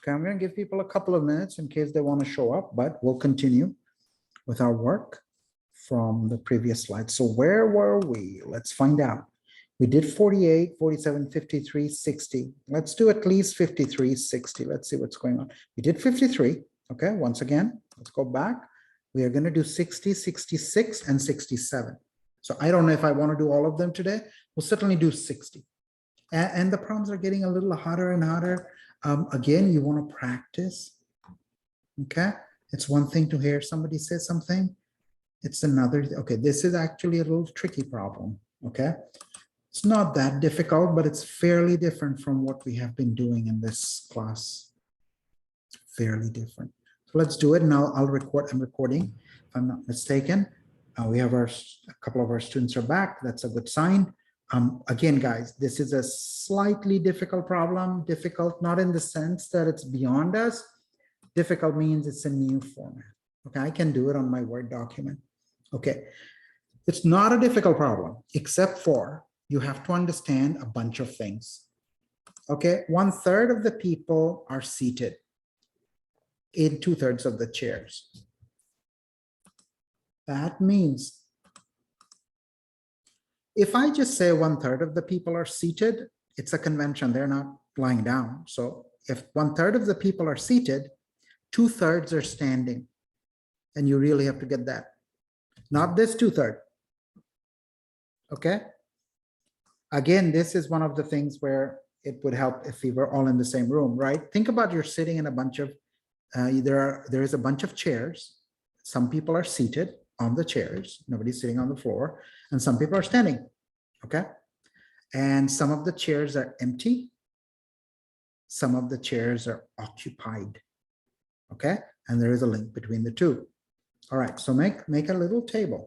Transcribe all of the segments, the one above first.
Okay, I'm going to give people a couple of minutes in case they want to show up, but we'll continue with our work from the previous slide. So where were we? Let's find out. We did 48, 47, 53, 60. Let's do at least 53, 60. Let's see what's going on. We did 53. Okay, once again, let's go back. We are going to do 60, 66, and 67. So I don't know if I want to do all of them today. We'll certainly do 60. And the problems are getting a little hotter and hotter. Again, you want to practice. Okay, it's one thing to hear somebody say something. It's another. Okay, this is actually a little tricky problem. Okay, it's not that difficult, but it's fairly different from what we have been doing in this class. Fairly different. So let's do it. Now I'll record. I'm recording, if I'm not mistaken. We have a couple of our students are back. That's a good sign. Again, guys, this is a slightly difficult problem. Difficult, not in the sense that it's beyond us. Difficult means it's a new format. Okay, I can do it on my Word document. Okay, it's not a difficult problem, except for you have to understand a bunch of things. Okay, 1/3 of the people are seated in 2/3 of the chairs. That means if I just say 1/3 of the people are seated, it's a convention. They're not lying down. So if 1/3 of the people are seated, 2/3 are standing. And you really have to get that. Not this 2/3. Okay. Again, this is one of the things where it would help if we were all in the same room, right? Think about you're sitting in a bunch of, there is a bunch of chairs. Some people are seated on the chairs. Nobody's sitting on the floor. And some people are standing. Okay. And some of the chairs are empty. Some of the chairs are occupied. Okay. And there is a link between the two. All right. So make a little table.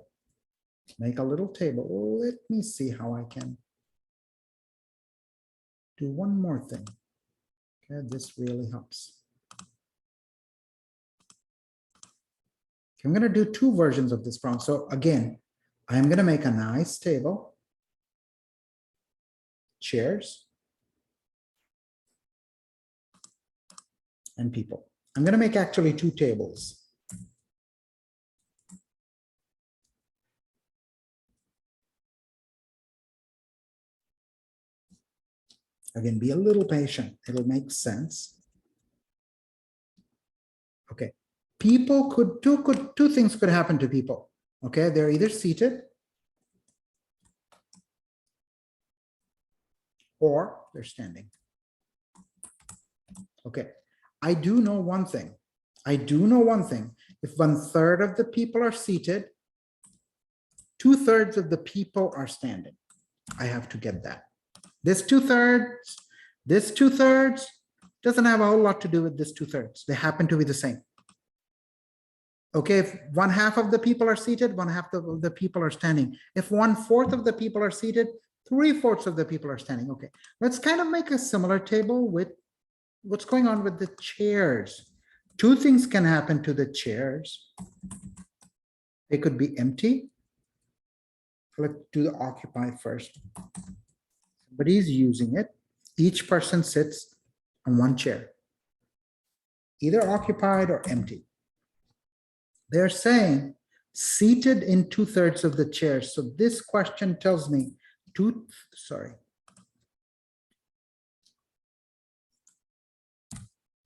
Make a little table. Let me see how I can do one more thing. Okay. This really helps. I'm going to do two versions of this problem. So again, I'm going to make a nice table. Chairs. And people. I'm going to make actually two tables. Again, be a little patient. It'll make sense. Okay. People two things could happen to people. Okay. They're either seated or they're standing. Okay. I do know one thing. If 1/3 of the people are seated, 2/3 of the people are standing. I have to get that. This 2/3 doesn't have a whole lot to do with this 2/3. They happen to be the same. Okay, if 1/2 of the people are seated, 1/2 of the people are standing. If 1/4 of the people are seated, 3/4 of the people are standing. Okay, let's kind of make a similar table with what's going on with the chairs. Two things can happen to the chairs. They could be empty. Let's do the occupied first. Somebody's using it. Each person sits on one chair, either occupied or empty. They're saying seated in 2/3 of the chairs. So this question tells me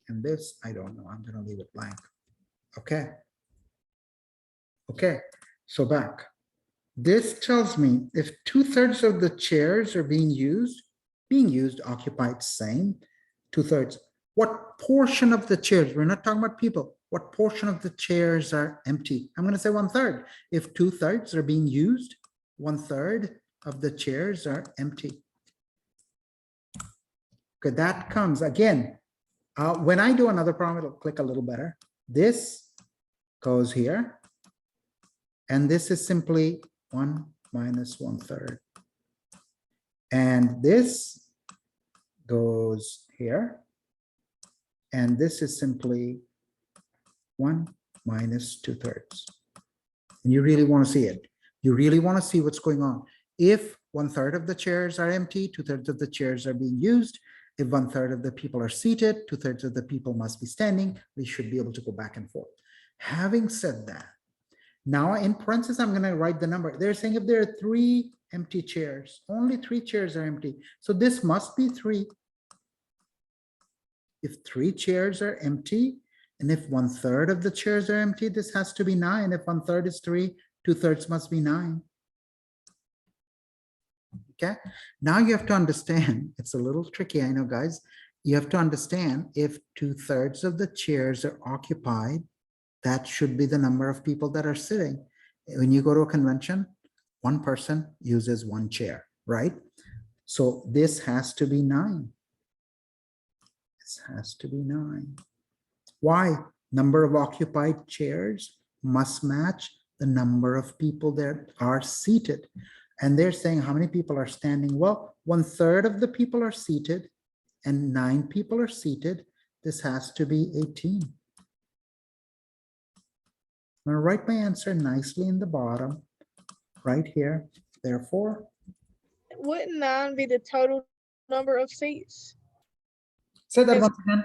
and this, I don't know. I'm going to leave it blank. Okay. Okay. So back. This tells me if 2/3 of the chairs are being used, occupied, same, 2/3. What portion of the chairs? We're not talking about people. What portion of the chairs are empty? I'm going to say 1/3. If 2/3 are being used, 1/3 of the chairs are empty. Okay, that comes again. When I do another problem, it'll click a little better. This goes here. And this is simply 1 minus 1/3. And this goes here. And this is simply 1 minus 2/3. And you really want to see it. You really want to see what's going on. If 1/3 of the chairs are empty, 2/3 of the chairs are being used. If 1/3 of the people are seated, 2/3 of the people must be standing. We should be able to go back and forth. Having said that, now in parentheses, I'm going to write the number. They're saying if there are 3 empty chairs, only 3 chairs are empty. So this must be 3. If 3 chairs are empty, and if 1/3 of the chairs are empty, this has to be 9. If 1/3 is 3, 2/3 must be 9. Okay, now you have to understand, it's a little tricky, I know, guys. You have to understand if 2/3 of the chairs are occupied, that should be the number of people that are sitting. When you go to a convention, one person uses 1 chair, right? So this has to be 9. This has to be 9. Why? Number of occupied chairs must match the number of people that are seated. And they're saying how many people are standing? Well, 1/3 of the people are seated and 9 people are seated. This has to be 18. I'm going to write my answer nicely in the bottom, right here. Therefore, Wouldn't 9 be the total number of seats? say that Is- once again.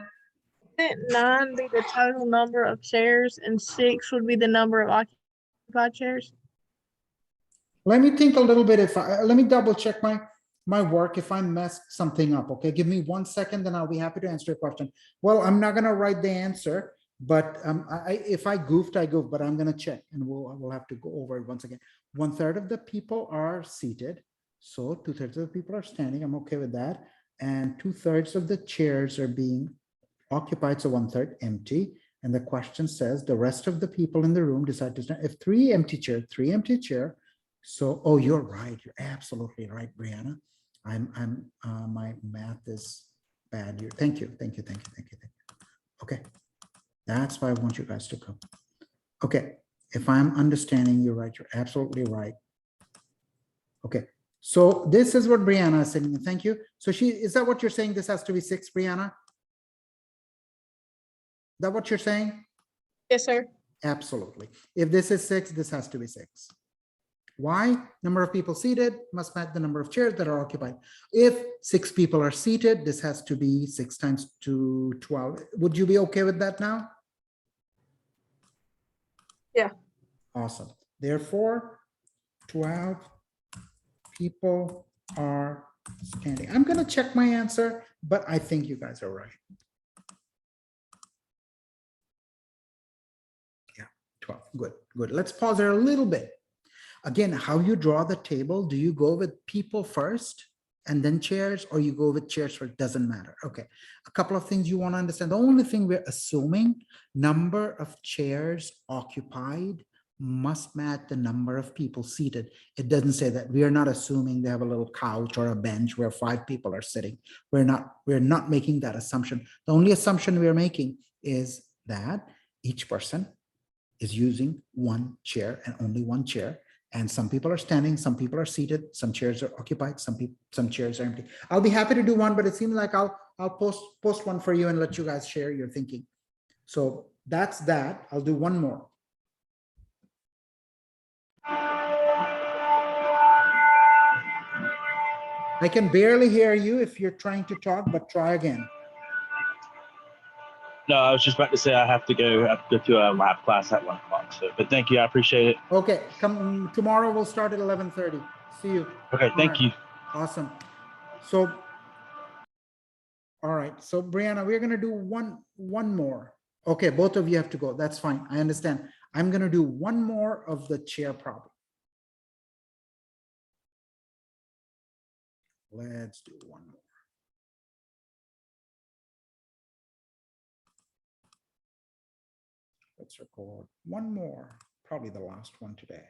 Wouldn't 9 be the total number of chairs and 6 would be the number of occupied chairs? Let me think a little bit. Let me double check my work if I messed something up. Okay, give me 1 second, then I'll be happy to answer your question. Well, I'm not going to write the answer, but if I goofed, I goofed. But I'm going to check, and we'll have to go over it once again. 1/3 of the people are seated, so 2/3 of the people are standing. I'm okay with that, and 2/3 of the chairs are being occupied, so 1/3 empty. And the question says the rest of the people in the room decide to stand. If 3 empty chair. So, oh, you're right. You're absolutely right, Brianna. My math is bad here. Thank you. Okay, that's why I want you guys to come. Okay, if I'm understanding you right, you're absolutely right. Okay, so this is what Brianna is saying. Thank you. So is that what you're saying? This has to be 6, Brianna? Is that what you're saying? Yes, sir. Absolutely. If this is 6, this has to be 6. Why? Number of people seated must match the number of chairs that are occupied. If 6 people are seated, this has to be 6 times 2, 12. Would you be okay with that now? Yeah. Awesome. Therefore, 12 people are standing. I'm going to check my answer, but I think you guys are right. Yeah, 12. Good, good. Let's pause there a little bit. Again, how you draw the table, do you go with people first and then chairs, or you go with chairs first? Doesn't matter. Okay, a couple of things you want to understand. The only thing we're assuming, number of chairs occupied must match the number of people seated. It doesn't say that. We are not assuming they have a little couch or a bench where 5 people are sitting. We're not making that assumption. The only assumption we're making is that each person is using 1 chair and only 1 chair. And some people are standing, some people are seated, some chairs are occupied, some chairs are empty. I'll be happy to do one, but it seems like I'll post one for you and let you guys share your thinking. So that's that. I'll do one more. I can barely hear you if you're trying to talk, but try again. No, I was just about to say I have to go to a lab class at 1 o'clock. So, but thank you. I appreciate it. Okay, come tomorrow. We'll start at 11:30. See you. Okay, thank you. Awesome. So, all right. So, Brianna, we're gonna do one more. Okay, both of you have to go. That's fine. I understand. I'm gonna do one more of the chair problem. Let's do one more. Let's record one more, probably the last one today.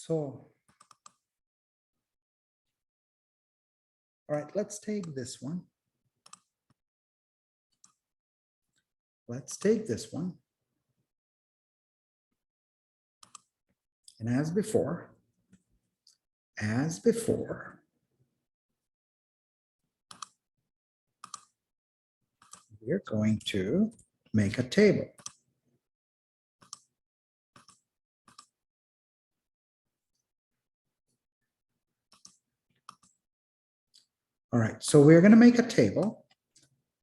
So, all right, let's take this one. Let's take this one. And as before, we're going to make a table. All right, so we're going to make a table.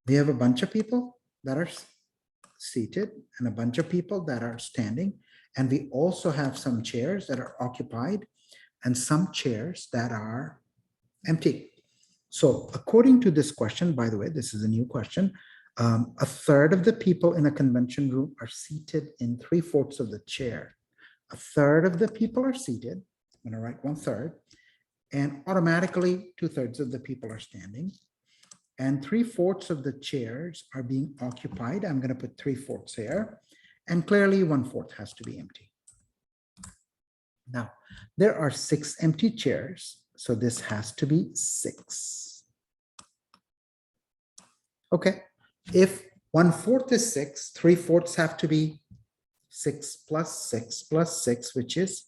We have a bunch of people that are seated and a bunch of people that are standing. And we also have some chairs that are occupied and some chairs that are empty. So according to this question, by the way, this is a new question, a third of the people in a convention room are seated in 3/4 of the chair. A third of the people are seated. I'm going to write 1/3. And automatically 2/3 of the people are standing. And 3/4 of the chairs are being occupied. I'm going to put 3/4 here. And clearly 1/4 has to be empty. Now, there are 6 empty chairs. So this has to be 6. Okay. If 1/4 is 6, 3/4 have to be 6 plus 6 plus 6, which is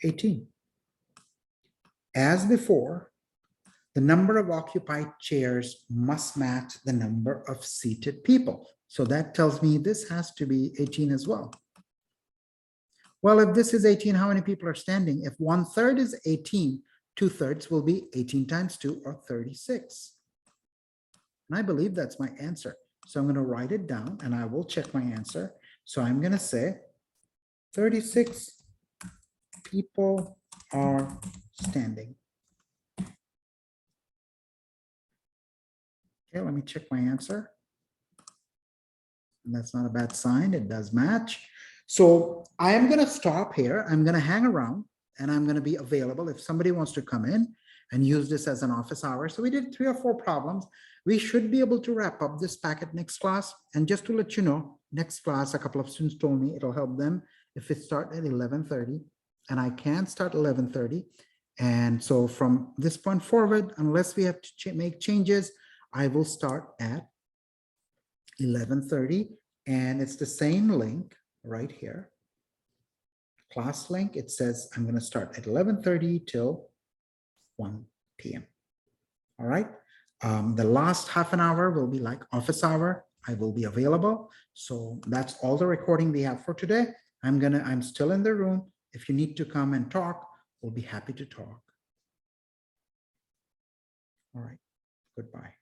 18. As before, the number of occupied chairs must match the number of seated people. So that tells me this has to be 18 as well. Well, if this is 18, how many people are standing? If 1/3 is 18, 2/3 will be 18 times 2 or 36. And I believe that's my answer. So I'm going to write it down and I will check my answer. So I'm going to say 36 people are standing. Okay, let me check my answer. And that's not a bad sign. It does match. So I am going to stop here. I'm going to hang around and I'm going to be available if somebody wants to come in and use this as an office hour. So we did 3 or 4 problems. We should be able to wrap up this packet next class. And just to let you know, next class, a couple of students told me it'll help them if it starts at 11:30 and I can start 11:30. And so from this point forward, unless we have to make changes, I will start at 11:30 and it's the same link right here. Class link, it says I'm going to start at 11:30 till 1 p.m. All right. The last half an hour will be like office hour. I will be available. So that's all the recording we have for today. I'm still in the room. If you need to come and talk, we'll be happy to talk. All right. Goodbye.